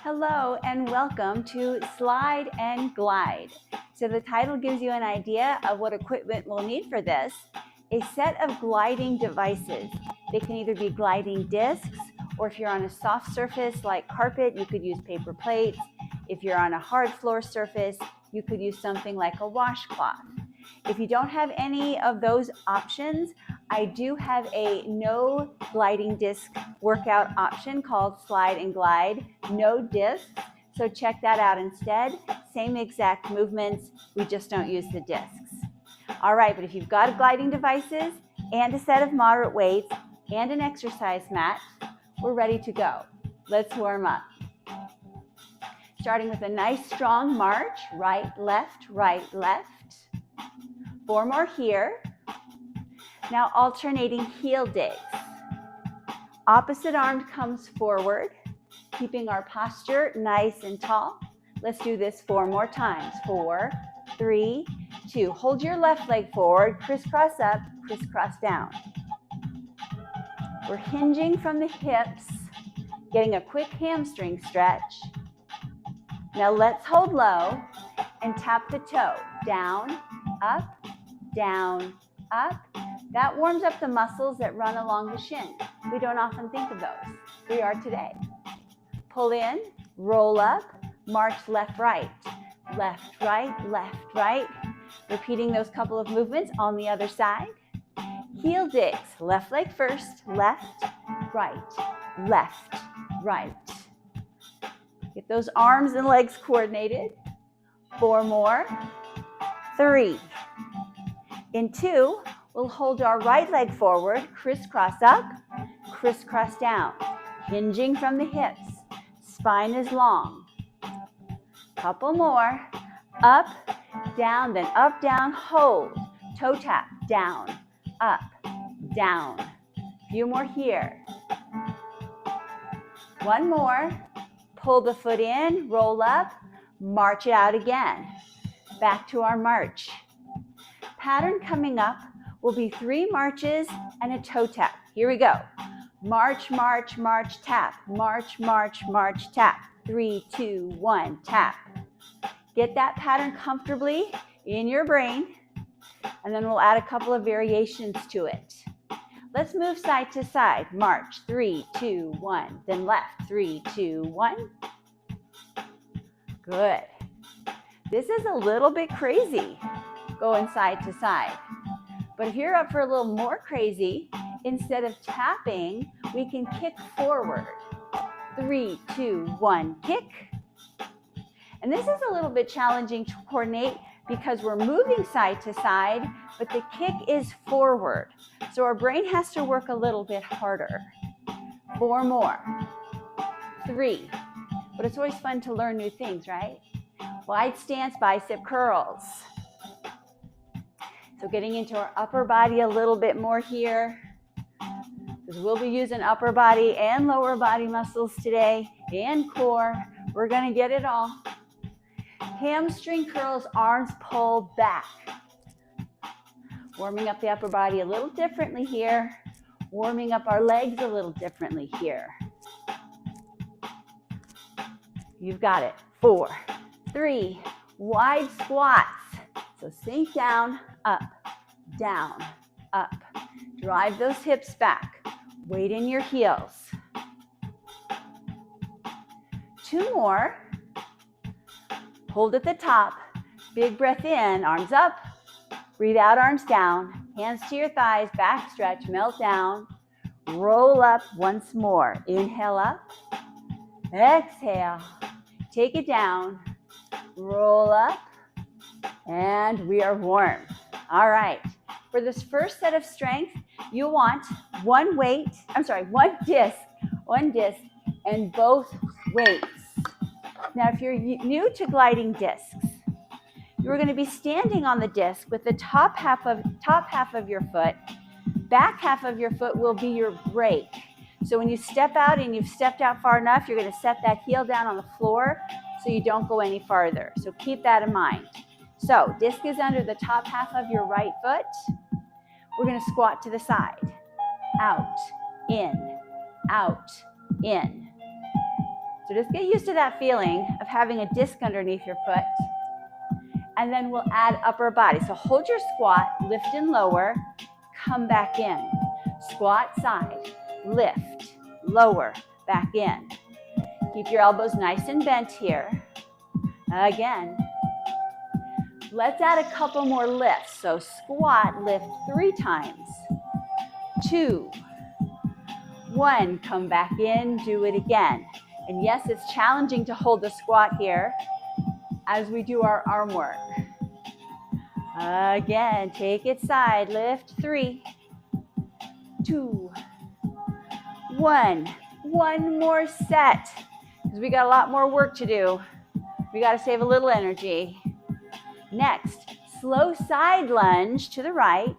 Hello and welcome to Slide and Glide. So the title gives you an idea of what equipment we'll need for this. A set of gliding devices. They can either be gliding discs, or if you're on a soft surface like carpet, you could use paper plates. If you're on a hard floor surface, you could use something like a washcloth. If you don't have any of those options, I do have a no gliding disc workout option called Slide and Glide, no discs. So check that out instead. Same exact movements, we just don't use the discs. All right, but if you've got gliding devices and a set of moderate weights and an exercise mat, we're ready to go. Let's warm up. Starting with a nice strong march, right, left, right, left. 4 more here. Now alternating heel digs. Opposite arm comes forward, keeping our posture nice and tall. Let's do this 4 more times. 4, 3, 2. Hold your left leg forward, crisscross up, crisscross down. We're hinging from the hips, getting a quick hamstring stretch. Now let's hold low and tap the toe. Down, up, down, up. That warms up the muscles that run along the shin. We don't often think of those. We are today. Pull in, roll up, march left, right. Left, right, left, right. Repeating those couple of movements on the other side. Heel digs, left leg first, left, right, left, right. Get those arms and legs coordinated. 4 more. 3. In 2, we'll hold our right leg forward, crisscross up, crisscross down, hinging from the hips. Spine is long. Couple more. Up, down, then up, down, hold. Toe tap, down, up, down. Few more here. 1 more. Pull the foot in, roll up, march it out again. Back to our march. Pattern coming up will be 3 marches and a toe tap. Here we go. March, march, march, tap. March, march, march, tap. 3, 2, 1, tap. Get that pattern comfortably in your brain, and then we'll add a couple of variations to it. Let's move side to side. March, 3, 2, 1. Then left, 3, 2, 1. Good. This is a little bit crazy, going side to side. But if you're up for a little more crazy, instead of tapping, we can kick forward. 3, 2, 1, kick. And this is a little bit challenging to coordinate because we're moving side to side, but the kick is forward. So our brain has to work a little bit harder. 4 more. 3. But it's always fun to learn new things, right? Wide stance, bicep curls. So getting into our upper body a little bit more here, because we'll be using upper body and lower body muscles today, and core. We're going to get it all. Hamstring curls, arms pull back. Warming up the upper body a little differently here. Warming up our legs a little differently here. You've got it. 4, 3, wide squats. So sink down, up, down, up. Drive those hips back. Weight in your heels. 2 more. Hold at the top. Big breath in, arms up. Breathe out, arms down. Hands to your thighs, back stretch, melt down. Roll up once more. Inhale up. Exhale. Take it down. Roll up. And we are warm. All right. For this first set of strength, you want one disc, and both weights. Now, if you're new to gliding discs, you're going to be standing on the disc with the top half of your foot. Back half of your foot will be your brake. So when you step out and you've stepped out far enough, you're going to set that heel down on the floor so you don't go any farther. So keep that in mind. So disc is under the top half of your right foot. We're going to squat to the side. Out, in, out, in. So just get used to that feeling of having a disc underneath your foot. And then we'll add upper body. So hold your squat, lift and lower, come back in. Squat side, lift, lower, back in. Keep your elbows nice and bent here. Again. Let's add a couple more lifts. So squat, lift 3 times. 2, 1, come back in, do it again. And yes, it's challenging to hold the squat here as we do our arm work. Again, take it side, lift 3, 2, 1. One more set, because we got a lot more work to do. We got to save a little energy. Next, slow side lunge to the right,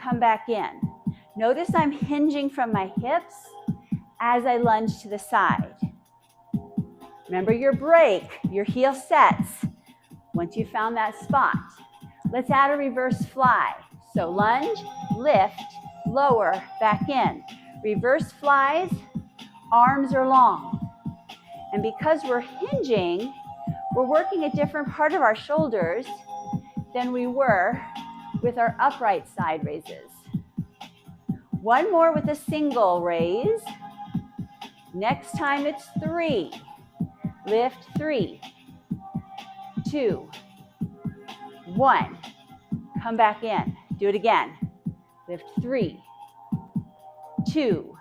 come back in. Notice I'm hinging from my hips as I lunge to the side. Remember your break, your heel sets. Once you found that spot, let's add a reverse fly. So lunge, lift, lower, back in. Reverse flies, arms are long. And because we're hinging, we're working a different part of our shoulders than we were with our upright side raises. One more with a single raise. Next time it's 3. Lift 3, 2, 1. Come back in. Do it again. Lift 3, 2,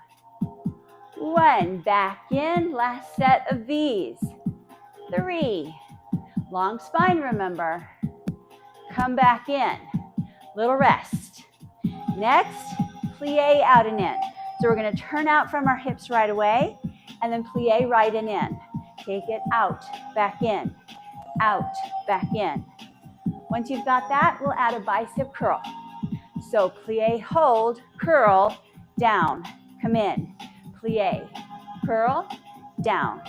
1. Back in. Last set of these. 3. Long spine, remember. Come back in. Little rest. Next, plie out and in. So we're going to turn out from our hips right away and then plie right and in. Take it out, back in, out, back in. Once you've got that, we'll add a bicep curl. So plie, hold, curl, down, come in. Plie, curl, down.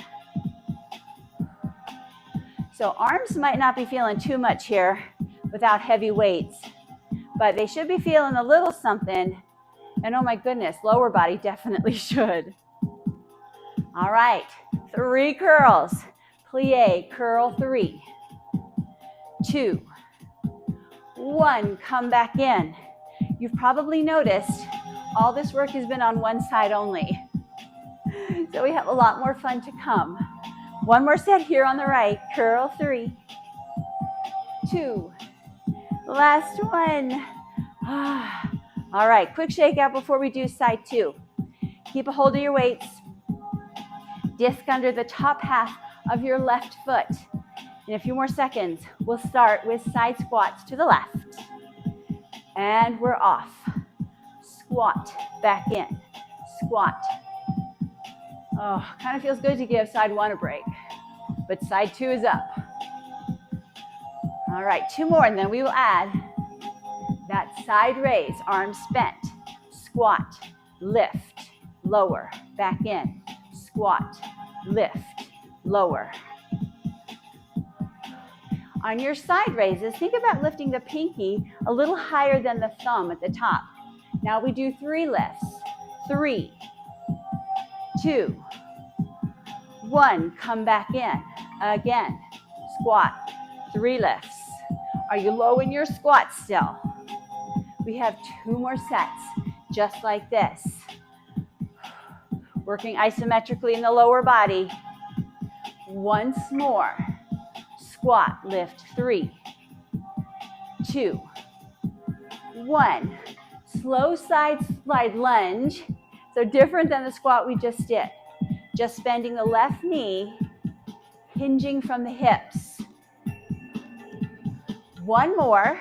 So arms might not be feeling too much here without heavy weights, but they should be feeling a little something. And oh my goodness, lower body definitely should. All right, 3 curls. Plie, curl 3, 2, 1. Come back in. You've probably noticed all this work has been on one side only. So we have a lot more fun to come. One more set here on the right. Curl 3, 2. Last one. All right, quick shake out before we do side 2. Keep a hold of your weights. Disc under the top half of your left foot. In a few more seconds, we'll start with side squats to the left. And we're off. Squat, back in. Squat. Oh, kind of feels good to give side 1 a break, but side 2 is up. All right, 2 more, and then we will add that side raise, arms bent. Squat, lift, lower, back in. Squat, lift, lower. On your side raises, think about lifting the pinky a little higher than the thumb at the top. Now we do 3 lifts. 3, 2, 1. Come back in. Again. Squat. 3 lifts. Are you low in your squat still? We have 2 more sets, just like this. Working isometrically in the lower body. Once more. Squat, lift 3, 2, 1. Slow side slide lunge. So different than the squat we just did. Just bending the left knee, hinging from the hips. One more.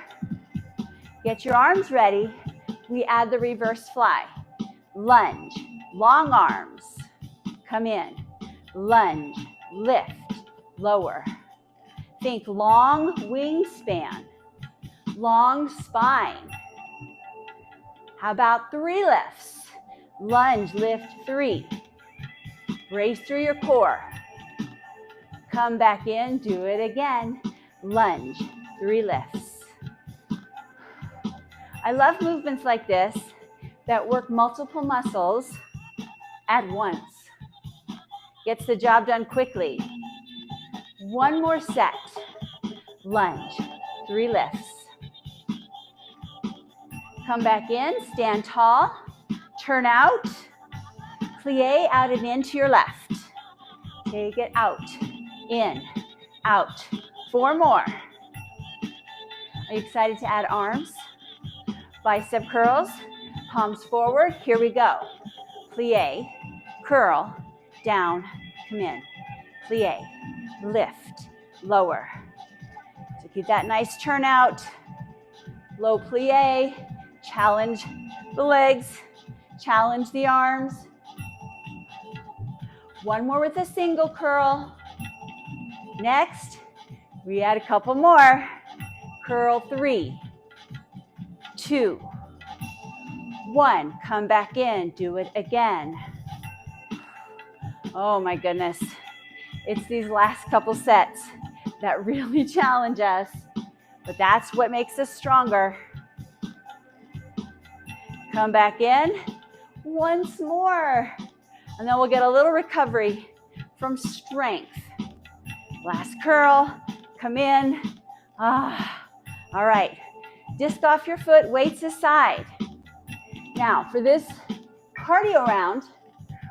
Get your arms ready. We add the reverse fly. Lunge, long arms. Come in. Lunge, lift, lower. Think long wingspan, long spine. How about 3 lifts? Lunge, lift 3. Brace through your core. Come back in, do it again. Lunge, 3 lifts. I love movements like this that work multiple muscles at once. Gets the job done quickly. One more set. Lunge, 3 lifts. Come back in, stand tall, turn out, plie out and into your left. Take it out, in, out. 4 more. Are you excited to add arms? Bicep curls, palms forward, here we go. Plie, curl, down, come in. Plie, lift, lower. So keep that nice turnout. Low plie, challenge the legs, challenge the arms. One more with a single curl. Next, we add a couple more. Curl 3, 2, 1. Come back in, do it again. Oh my goodness. It's these last couple sets that really challenge us, but that's what makes us stronger. Come back in, once more, and then we'll get a little recovery from strength. Last curl, come in. All right, disc off your foot, weights aside. Now, for this cardio round,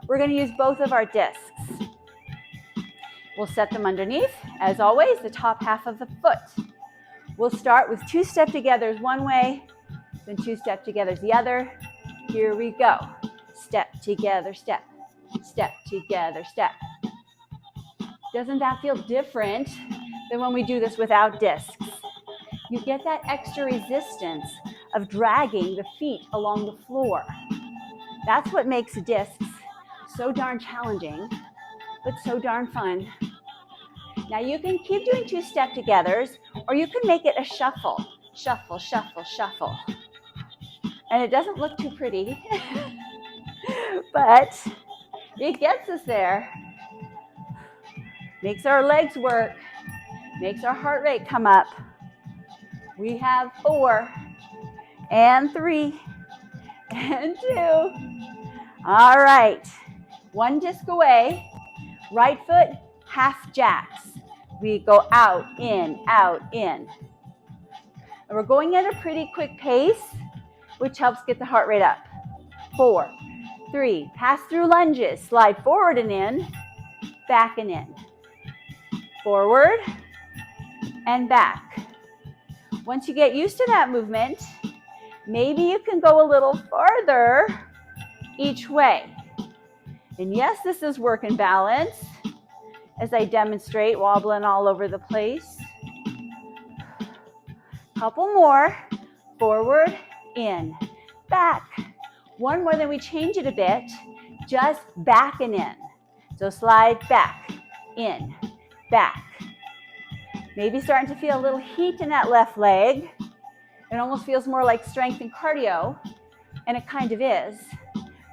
we're going to use both of our discs. We'll set them underneath, as always, the top half of the foot. We'll start with 2 step-togethers one way, then 2 step-togethers the other. Here we go. Step together, step. Step together, step. Doesn't that feel different than when we do this without discs? You get that extra resistance of dragging the feet along the floor. That's what makes discs so darn challenging, but so darn fun. Now you can keep doing 2 step-togethers, or you can make it a shuffle. Shuffle, shuffle, shuffle. And it doesn't look too pretty, but it gets us there. Makes our legs work, makes our heart rate come up. We have 4, and 3, and 2. All right, 1 disc away. Right foot, half jacks. We go out, in, out, in. And we're going at a pretty quick pace, which helps get the heart rate up. 4, 3, pass through lunges. Slide forward and in, back and in. Forward and back. Once you get used to that movement, maybe you can go a little farther each way. And yes, this is work and balance as I demonstrate, wobbling all over the place. Couple more. Forward, in, back. 1 more, then we change it a bit. Just back and in. So slide back, in, back. Maybe starting to feel a little heat in that left leg. It almost feels more like strength and cardio, and it kind of is.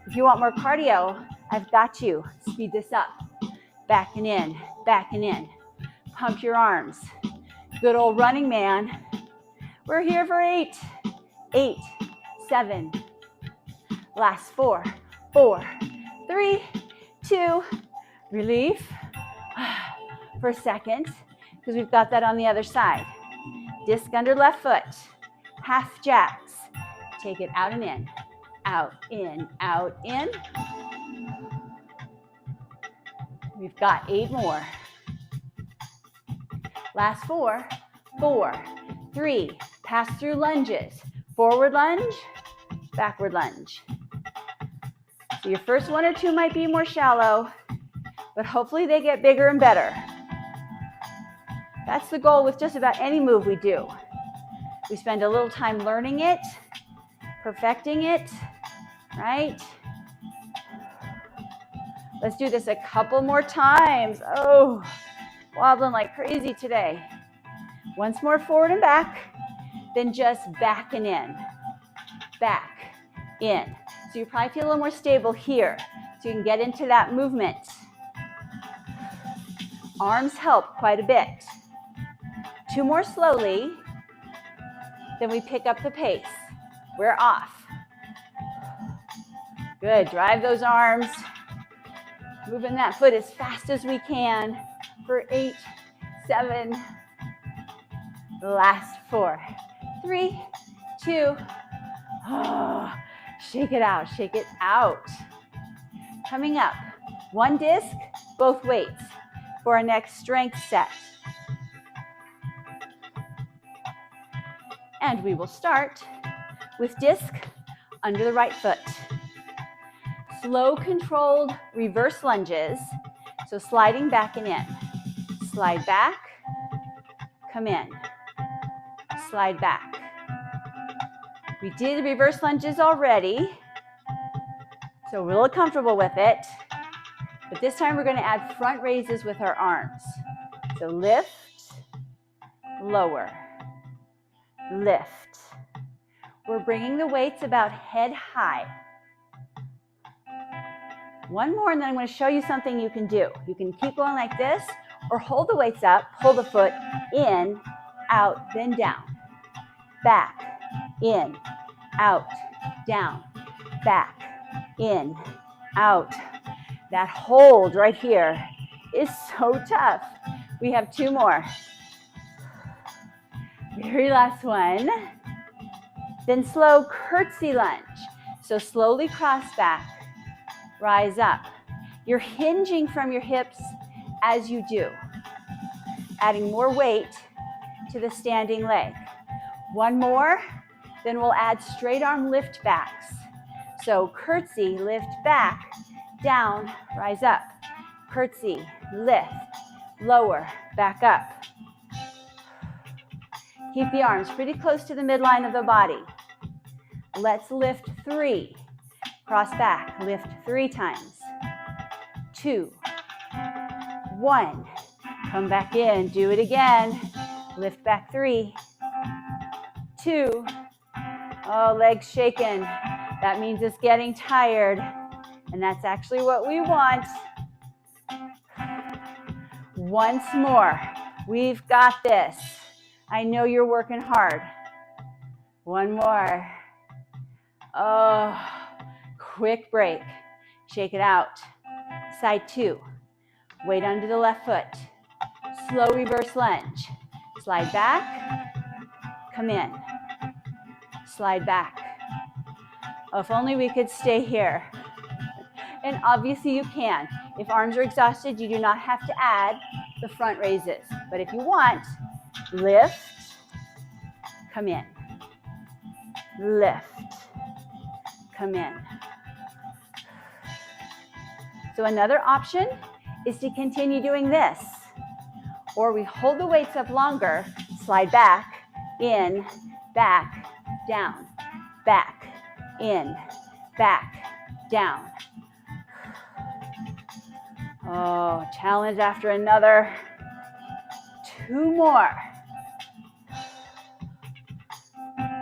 If you want more cardio, I've got you. Speed this up. Back and in, back and in. Pump your arms. Good old running man. We're here for 8, 8, 7. Last 4, 4, 3, 2. Relief for a second, because we've got that on the other side. Disc under left foot. Half jacks. Take it out and in. Out, in, out, in. We've got 8 more. Last 4, 4, 3. Pass through lunges. Forward lunge, backward lunge. So your first 1 or 2 might be more shallow, but hopefully they get bigger and better. That's the goal with just about any move we do. We spend a little time learning it, perfecting it, right? Let's do this a couple more times. Oh, wobbling like crazy today. Once more, forward and back, then just back and in, back, in. So you probably feel a little more stable here, so you can get into that movement. Arms help quite a bit. 2 more slowly, then we pick up the pace. We're off. Good, drive those arms. Moving that foot as fast as we can for 8, 7, last 4, 3, 2, oh, shake it out, shake it out. Coming up, one disc, both weights for our next strength set. And we will start with disc under the right foot. Slow controlled reverse lunges, so sliding back and in. Slide back, come in, slide back. We did reverse lunges already, so we're a little comfortable with it. But this time we're going to add front raises with our arms. So lift, lower, lift. We're bringing the weights about head high. One more and then I'm going to show you something you can do. You can keep going like this or hold the weights up, pull the foot in, out, then down. Back, in, out, down, back, in, out. That hold right here is so tough. We have 2 more. Very last one. Then slow curtsy lunge. So slowly cross back, rise up. You're hinging from your hips as you do, adding more weight to the standing leg. One more, then we'll add straight arm lift backs. So curtsy, lift back, down, rise up. Curtsy, lift, lower, back up. Keep the arms pretty close to the midline of the body. Let's lift 3. Cross back, lift 3 times. 2, 1. Come back in, do it again. Lift back 3, 2. Oh, legs shaking. That means it's getting tired. And that's actually what we want. Once more. We've got this. I know you're working hard. One more. Oh, quick break. Shake it out. Side 2. Weight under the left foot. Slow reverse lunge. Slide back. Come in. Slide back. Oh, if only we could stay here. And obviously you can. If arms are exhausted, you do not have to add the front raises. But if you want, lift, come in. Lift, come in. So another option is to continue doing this. Or we hold the weights up longer, slide back, in, back, down, back, in, back, down. Oh, challenge after another. 2 more.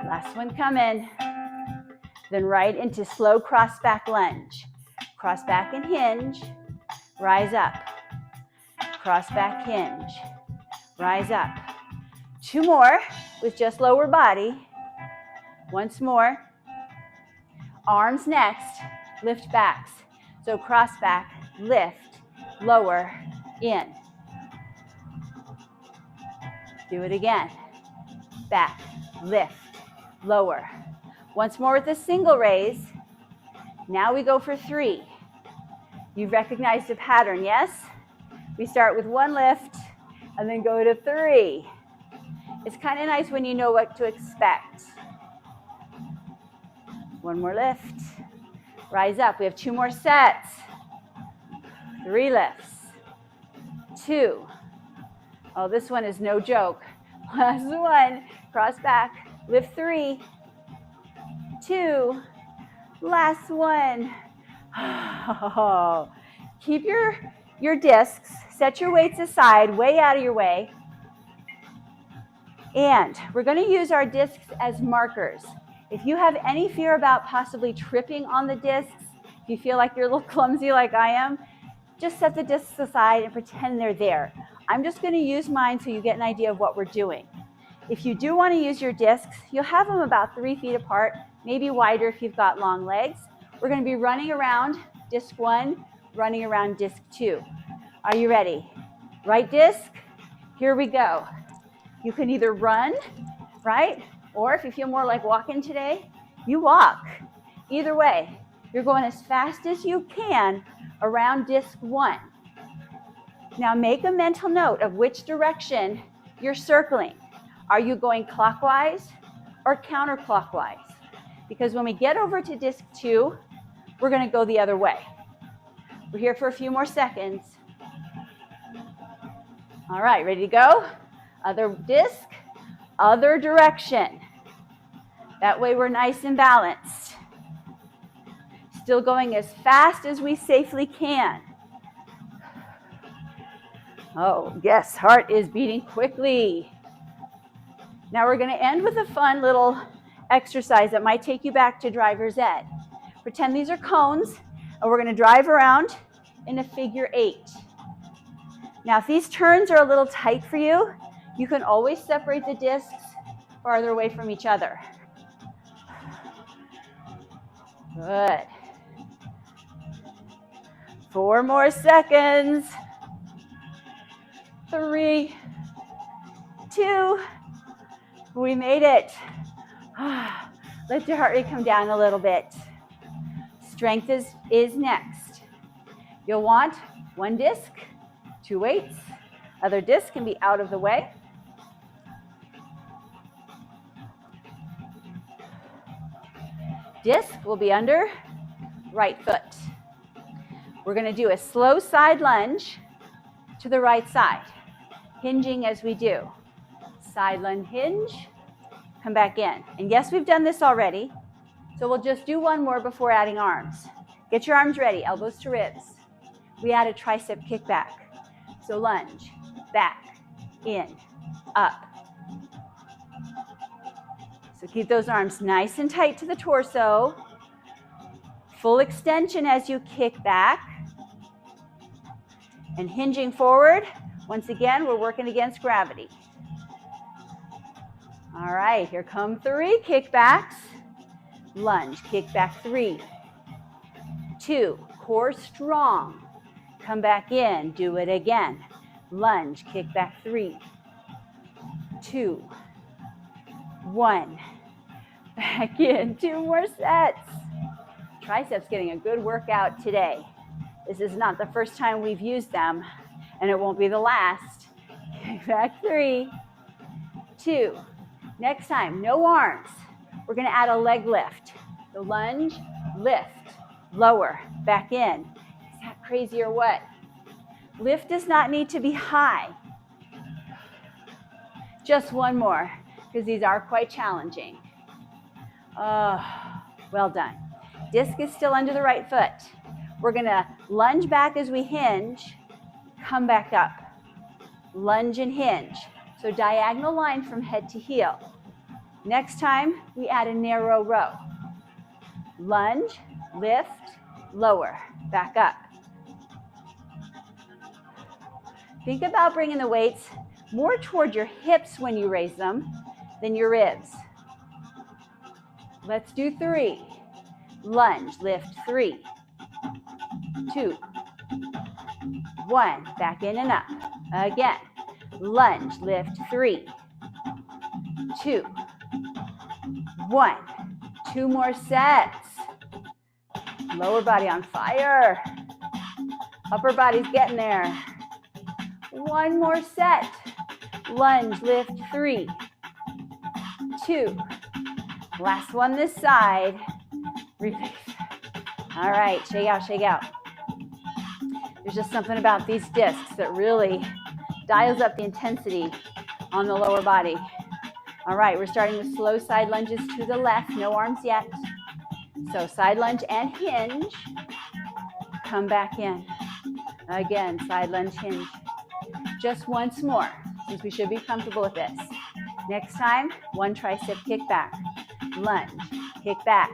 Last one coming. Then right into slow cross back lunge. Cross back and hinge. Rise up. Cross back hinge. Rise up. 2 more with just lower body. Once more. Arms next. Lift backs. So cross back, lift, lower, in. Do it again. Back, lift, lower. Once more with a single raise. Now we go for 3. You've recognized the pattern, yes? We start with 1 lift and then go to 3. It's kind of nice when you know what to expect. 1 more lift. Rise up. We have 2 more sets. 3 lifts. 2. Oh, this one is no joke. Last one. Cross back. Lift 3. 2. Last one. Oh. Keep your discs. Set your weights aside, way out of your way. And we're going to use our discs as markers. If you have any fear about possibly tripping on the discs, if you feel like you're a little clumsy like I am, just set the discs aside and pretend they're there. I'm just going to use mine so you get an idea of what we're doing. If you do want to use your discs, you'll have them about 3 feet apart, maybe wider if you've got long legs. We're going to be running around disc 1 running around disc 2. Are you ready? Right disc, here we go. You can either run, right? Or if you feel more like walking today, you walk. Either way, you're going as fast as you can around disc 1. Now make a mental note of which direction you're circling. Are you going clockwise or counterclockwise? Because when we get over to disc 2, we're going to go the other way. We're here for a few more seconds. All right, ready to go? Other disc, other direction. That way we're nice and balanced. Still going as fast as we safely can. Oh, yes, heart is beating quickly. Now we're going to end with a fun little exercise that might take you back to driver's ed. Pretend these are cones, and we're going to drive around in a figure 8. Now, if these turns are a little tight for you, you can always separate the discs farther away from each other. Good. 4 more seconds. 3, 2, we made it. Let your heart rate come down a little bit. Strength is next. You'll want 1 disc, 2 weights. Other disc can be out of the way. Disc will be under right foot. We're going to do a slow side lunge to the right side, hinging as we do. Side lunge, hinge, come back in. And yes, we've done this already, so we'll just do one more before adding arms. Get your arms ready, elbows to ribs. We add a tricep kickback. So lunge, back, in, up. So keep those arms nice and tight to the torso. Full extension as you kick back. And hinging forward. Once again, we're working against gravity. All right, here come 3 kickbacks. Lunge, kick back 3, 2, core strong. Come back in, do it again. Lunge, kick back 3, 2, 1. Back in, 2 more sets. Triceps getting a good workout today. This is not the first time we've used them, and it won't be the last. Kick back 3, 2. Next time, no arms. We're going to add a leg lift. The lunge, lift, lower, back in. Is that crazy or what? Lift does not need to be high. Just one more, because these are quite challenging. Well done. Disc is still under the right foot. We're going to lunge back as we hinge, come back up. Lunge and hinge. So diagonal line from head to heel. Next time, we add a narrow row. Lunge, lift, lower, back up. Think about bringing the weights more toward your hips when you raise them than your ribs. Let's do 3. Lunge, lift 3, 2, 1. Back in and up. Again. Lunge, lift 3, 2, 1. 2 more sets. Lower body on fire. Upper body's getting there. 1 more set. Lunge, lift 3, 2. Last one this side. Release. All right, shake out, shake out. There's just something about these discs that really dials up the intensity on the lower body. All right, we're starting with slow side lunges to the left. No arms yet. So side lunge and hinge. Come back in. Again, side lunge, hinge. Just once more, since we should be comfortable with this. Next time, 1 tricep kick back. Lunge, kick back,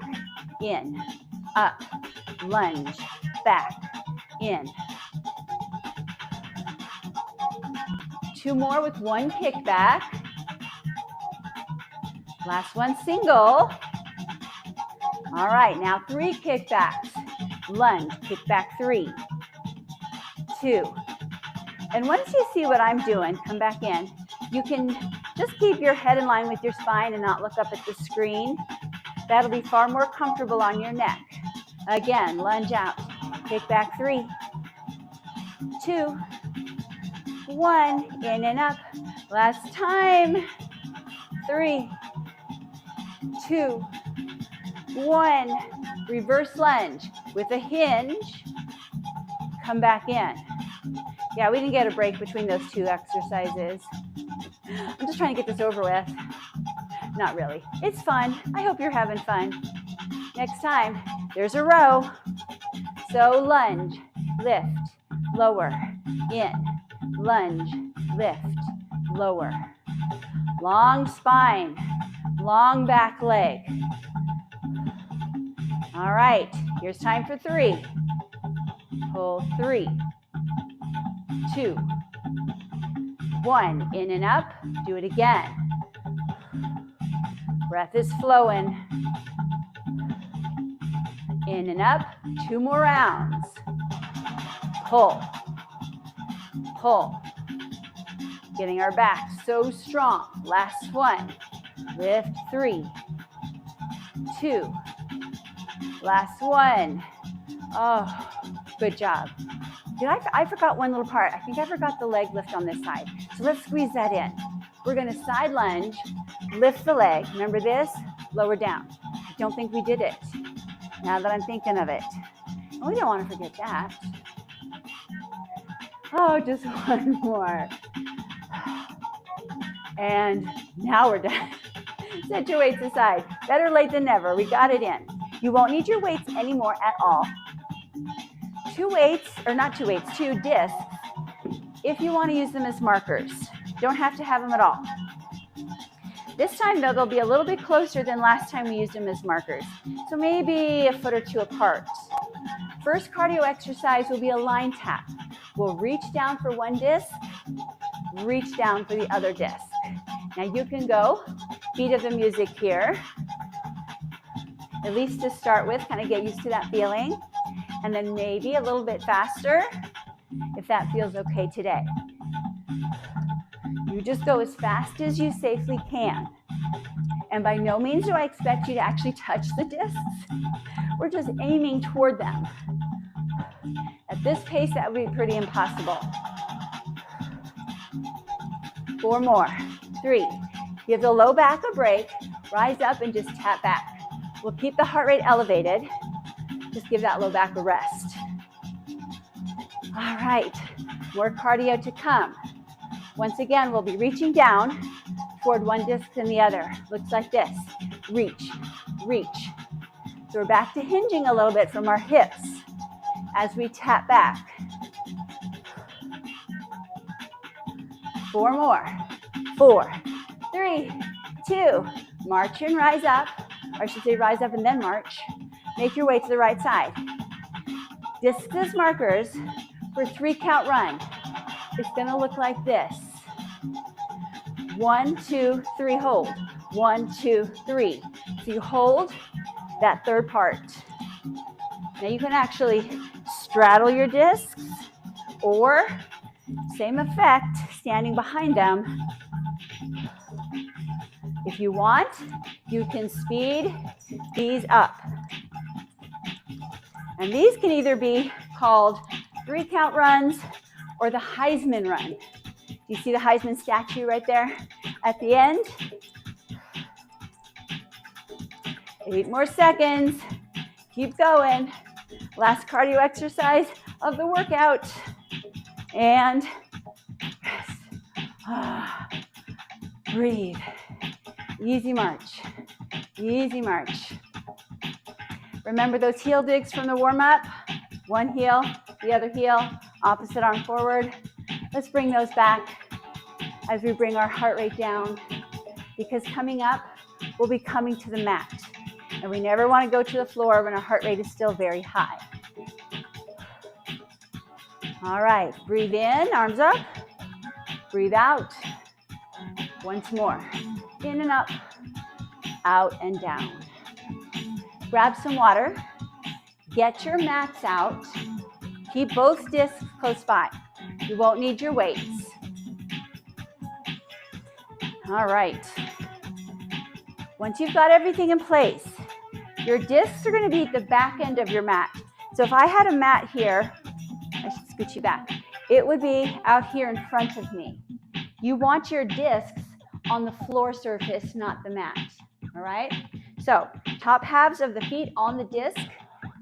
in, up, lunge, back, in. 2 more with 1 kick back. Last one, single. All right, now 3 kickbacks. Lunge, kick back 3, 2. And once you see what I'm doing, come back in. You can just keep your head in line with your spine and not look up at the screen. That'll be far more comfortable on your neck. Again, lunge out. Kick back 3, 2, 1. In and up. Last time. 3, 2, 1. Reverse lunge with a hinge. Come back in. Yeah, we didn't get a break between those 2 exercises. I'm just trying to get this over with. Not really. It's fun. I hope you're having fun. Next time, there's a row. So lunge, lift, lower, in, lunge, lift, lower. Long spine, long back leg. All right, here's time for 3. Pull 3, 2, 1. In and up. Do it again. Breath is flowing. In and up. 2 more rounds. Pull. Pull. Getting our back so strong. Last one. Lift 3, 2. Last one. Oh, good job. I forgot one little part. I think I forgot the leg lift on this side. So let's squeeze that in. We're going to side lunge, lift the leg. Remember this? Lower down. I don't think we did it. Now that I'm thinking of it. Oh, we don't want to forget that. Oh, just one more. And now we're done. Set your weights aside. Better late than never. We got it in. You won't need your weights anymore at all. 2 weights, or not 2 weights, 2 discs, if you want to use them as markers. Don't have to have them at all. This time, though, they'll be a little bit closer than last time we used them as markers. So maybe a foot or 2 apart. First cardio exercise will be a line tap. We'll reach down for one disc, reach down for the other disc. Now you can go beat of the music here, at least to start with, kind of get used to that feeling. And then maybe a little bit faster, if that feels okay today. You just go as fast as you safely can. And by no means do I expect you to actually touch the discs. We're just aiming toward them. At this pace, that would be pretty impossible. 4 more. 3. Give the low back a break. Rise up and just tap back. We'll keep the heart rate elevated. Just give that low back a rest. All right, more cardio to come. Once again, we'll be reaching down toward one disc and the other. Looks like this. Reach, reach. So we're back to hinging a little bit from our hips as we tap back. 4 more. 4, 3, 2. March and rise up. Or I should say rise up and then march. Make your way to the right side. Discs as markers for 3 count run. It's going to look like this. 1, 2, 3, hold. 1, 2, 3. So you hold that third part. Now you can actually straddle your discs or same effect, standing behind them. If you want, you can speed these up. And these can either be called 3 count runs or the Heisman run. Do you see the Heisman statue right there at the end? 8 more seconds. Keep going. Last cardio exercise of the workout. And rest. Breathe. Easy march. Easy march. Remember those heel digs from the warm-up? One heel, the other heel, opposite arm forward. Let's bring those back as we bring our heart rate down, because coming up, we'll be coming to the mat. And we never want to go to the floor when our heart rate is still very high. All right, breathe in, arms up. Breathe out. Once more. In and up, out and down. Grab some water. Get your mats out. Keep both discs close by. You won't need your weights. All right. Once you've got everything in place, your discs are going to be at the back end of your mat. So if I had a mat here, I should scoot you back. It would be out here in front of me. You want your discs on the floor surface, not the mat. All right? So top halves of the feet on the disc.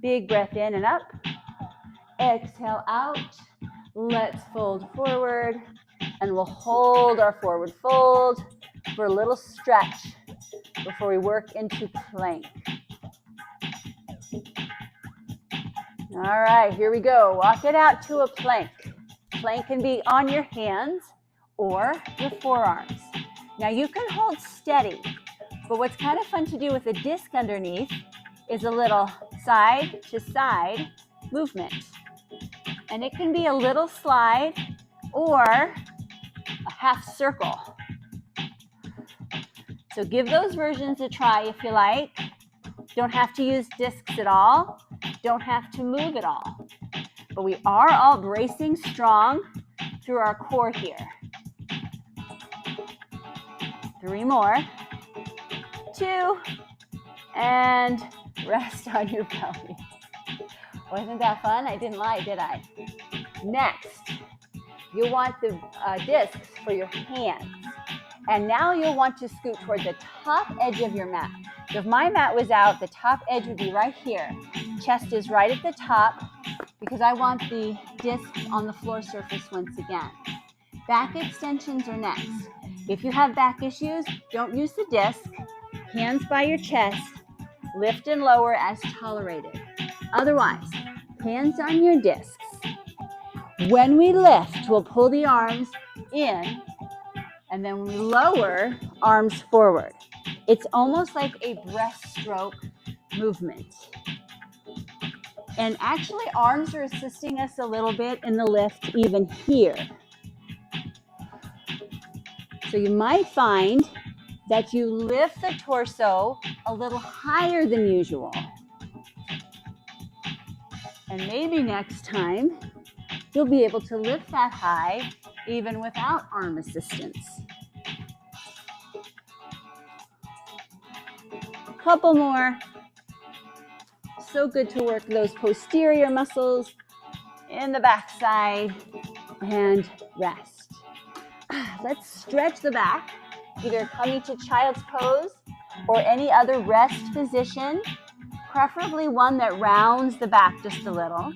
Big breath in and up. Exhale out. Let's fold forward. And we'll hold our forward fold for a little stretch before we work into plank. All right, here we go. Walk it out to a plank. Plank can be on your hands or your forearms. Now you can hold steady, but what's kind of fun to do with a disc underneath is a little side to side movement. And it can be a little slide or a half circle. So give those versions a try if you like. Don't have to use discs at all. Don't have to move at all. But we are all bracing strong through our core here. 3 more. 2. And rest on your belly. Wasn't that fun? I didn't lie, did I? Next, you want the discs for your hands. And now you'll want to scoot toward the top edge of your mat. So if my mat was out, the top edge would be right here. Chest is right at the top because I want the discs on the floor surface once again. Back extensions are next. If you have back issues, don't use the disc. Hands by your chest. Lift and lower as tolerated. Otherwise, hands on your discs. When we lift, we'll pull the arms in. And then when we lower, arms forward. It's almost like a breaststroke movement. And actually, arms are assisting us a little bit in the lift even here. So you might find that you lift the torso a little higher than usual. And maybe next time, you'll be able to lift that high even without arm assistance. Couple more. So good to work those posterior muscles in the backside and rest. Let's stretch the back, either coming to child's pose or any other rest position, preferably one that rounds the back just a little.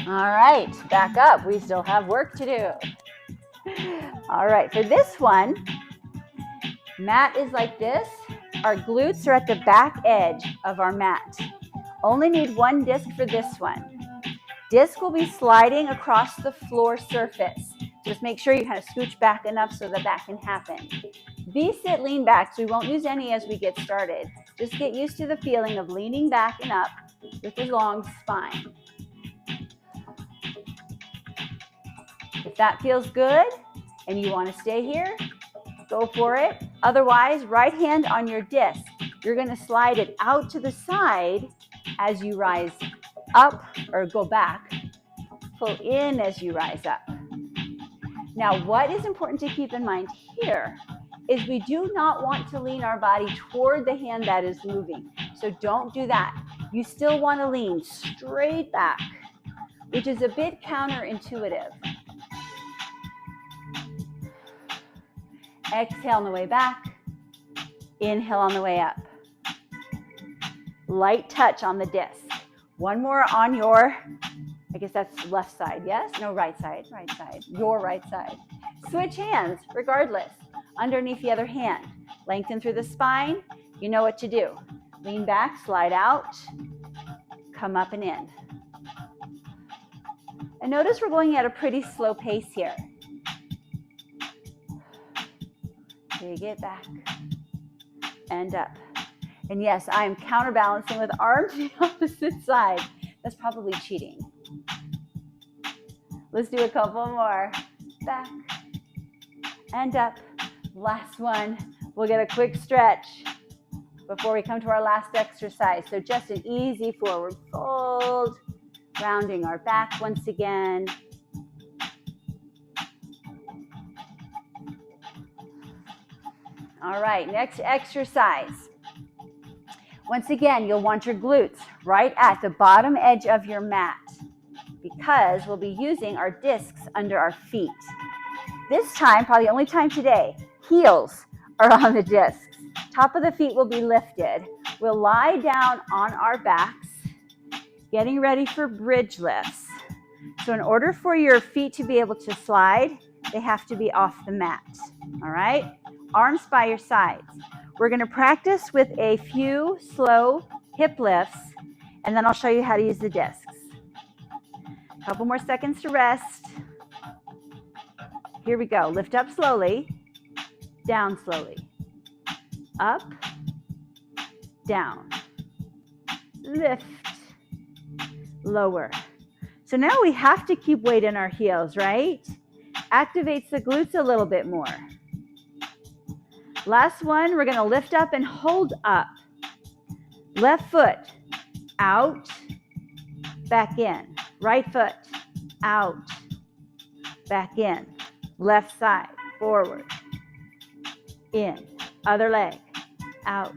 All right, back up. We still have work to do. All right, for this one, mat is like this. Our glutes are at the back edge of our mat. Only need one disc for this one. Disc will be sliding across the floor surface. Just make sure you kind of scooch back enough so that that can happen. V-sit lean back, so we won't use any as we get started. Just get used to the feeling of leaning back and up with a long spine. If that feels good and you want to stay here, go for it. Otherwise, right hand on your disc. You're going to slide it out to the side as you rise up or go back. Pull in as you rise up. Now, what is important to keep in mind here is we do not want to lean our body toward the hand that is moving. So don't do that. You still want to lean straight back, which is a bit counterintuitive. Exhale on the way back. Inhale on the way up. Light touch on the disc. One more on your, I guess that's left side, yes? No, right side, your right side. Switch hands, regardless. Underneath the other hand. Lengthen through the spine. You know what to do. Lean back, slide out, come up and in. And notice we're going at a pretty slow pace here. Take it back and up. And yes, I am counterbalancing with arms to the opposite side. That's probably cheating. Let's do a couple more. Back and up. Last one. We'll get a quick stretch. before we come to our last exercise. So just an easy forward fold, rounding our back once again. All right, next exercise. Once again, you'll want your glutes right at the bottom edge of your mat because we'll be using our discs under our feet. This time, probably the only time today, heels are on the discs. Top of the feet will be lifted. We'll lie down on our backs, getting ready for bridge lifts. So in order for your feet to be able to slide, they have to be off the mat, all right? Arms by your sides. We're going to practice with a few slow hip lifts, and then I'll show you how to use the discs. A couple more seconds to rest. Here we go. Lift up slowly, down slowly. Up, down, lift, lower. So now we have to keep weight in our heels, right? Activates the glutes a little bit more. Last one, we're going to lift up and hold up. Left foot, out, back in. Right foot, out, back in. Left side, forward, in. Other leg, out,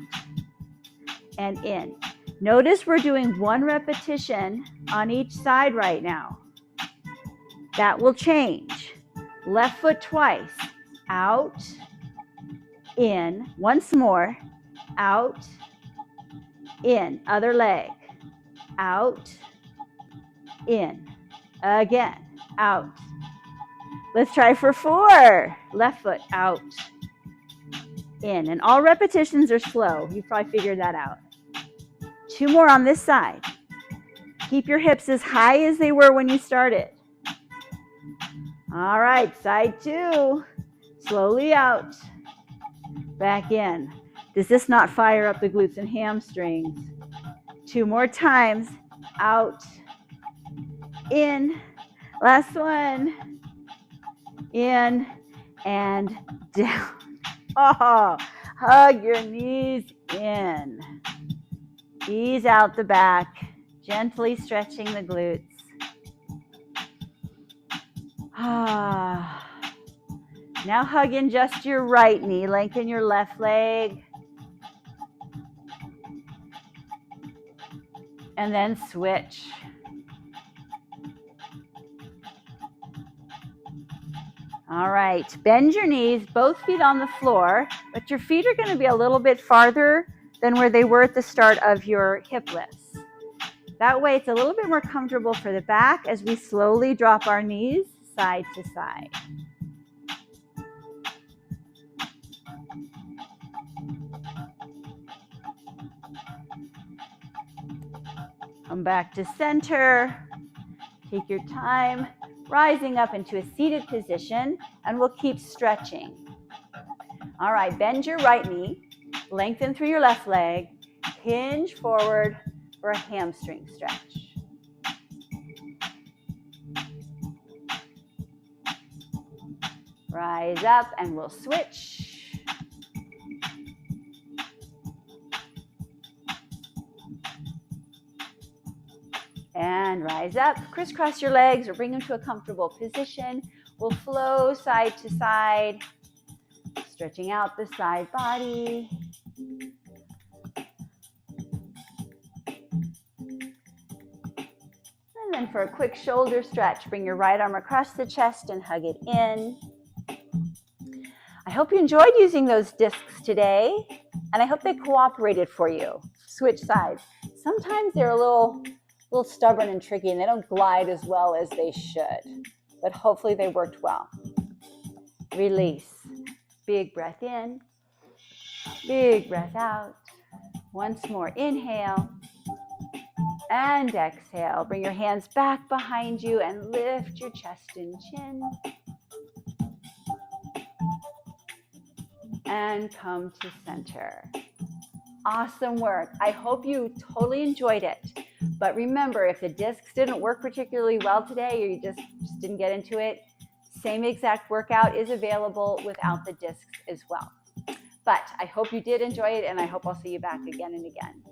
and in. Notice we're doing 1 repetition on each side right now. That will change. Left foot twice, out, in. Once more, out, in. Other leg, out, in. Again, out. Let's try for 4. Left foot, out, in. And all repetitions are slow. You probably figured that out. 2 more on this side. Keep your hips as high as they were when you started. All right, side 2. Slowly out. Back in. Does this not fire up the glutes and hamstrings? 2 more times. Out. In. Last one. In and down. Oh, hug your knees in. Ease out the back, gently stretching the glutes. Now hug in just your right knee, lengthen your left leg. And then switch. All right, bend your knees, both feet on the floor, but your feet are going to be a little bit farther than where they were at the start of your hip lifts. That way it's a little bit more comfortable for the back as we slowly drop our knees side to side. Come back to center. Take your time, rising up into a seated position, and we'll keep stretching. All right, bend your right knee, lengthen through your left leg, hinge forward for a hamstring stretch. Rise up and we'll switch. And rise up, crisscross your legs or bring them to a comfortable position. We'll flow side to side, stretching out the side body. And then for a quick shoulder stretch, bring your right arm across the chest and hug it in. I hope you enjoyed using those discs today, and I hope they cooperated for you. Switch sides. Sometimes they're a little stubborn and tricky, and they don't glide as well as they should, but hopefully they worked well. Release. Big breath in, big breath out. Once more, inhale and exhale. Bring your hands back behind you and lift your chest and chin. And come to center. Awesome work. I hope you totally enjoyed it. But remember, if the discs didn't work particularly well today, or you just didn't get into it, same exact workout is available without the discs as well. But I hope you did enjoy it, and I hope I'll see you back again and again.